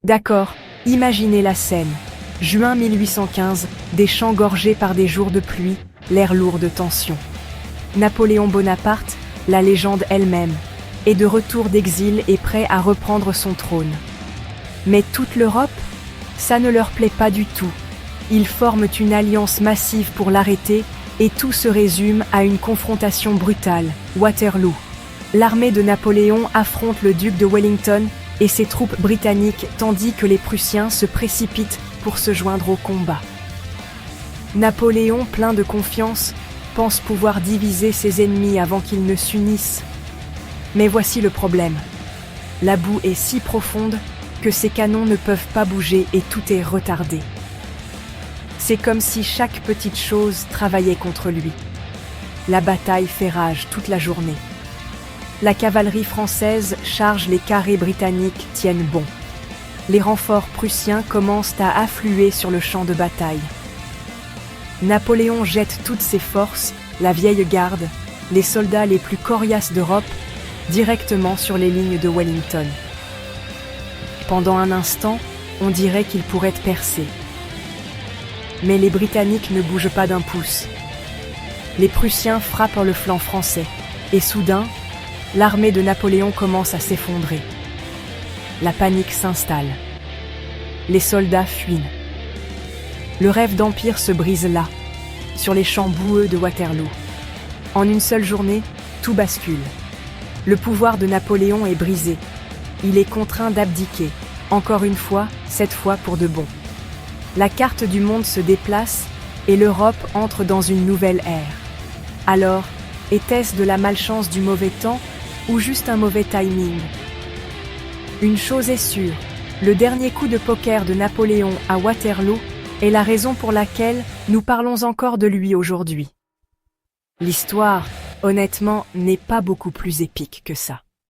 D'accord, imaginez la scène. Juin 1815, des champs gorgés par des jours de pluie, l'air lourd de tension. Napoléon Bonaparte, la légende elle-même, est de retour d'exil et prêt à reprendre son trône. Mais toute l'Europe, ça ne leur plaît pas du tout. Ils forment une alliance massive pour l'arrêter et tout se résume à une confrontation brutale, Waterloo. L'armée de Napoléon affronte le duc de Wellington et ses troupes britanniques tandis que les Prussiens se précipitent pour se joindre au combat. Napoléon, plein de confiance, pense pouvoir diviser ses ennemis avant qu'ils ne s'unissent. Mais voici le problème. La boue est si profonde que ses canons ne peuvent pas bouger et tout est retardé. C'est comme si chaque petite chose travaillait contre lui. La bataille fait rage toute la journée. La cavalerie française charge, les carrés britanniques tiennent bon. Les renforts prussiens commencent à affluer sur le champ de bataille. Napoléon jette toutes ses forces, la vieille garde, les soldats les plus coriaces d'Europe, directement sur les lignes de Wellington. Pendant un instant, on dirait qu'il pourrait percer. Mais les Britanniques ne bougent pas d'un pouce. Les Prussiens frappent le flanc français, et soudain, l'armée de Napoléon commence à s'effondrer. La panique s'installe. Les soldats fuient. Le rêve d'empire se brise là, sur les champs boueux de Waterloo. En une seule journée, tout bascule. Le pouvoir de Napoléon est brisé. Il est contraint d'abdiquer, encore une fois, cette fois pour de bon. La carte du monde se déplace et l'Europe entre dans une nouvelle ère. Alors, était-ce de la malchance du mauvais temps ou juste un mauvais timing? Une chose est sûre, le dernier coup de poker de Napoléon à Waterloo est la raison pour laquelle nous parlons encore de lui aujourd'hui. L'histoire, honnêtement, n'est pas beaucoup plus épique que ça.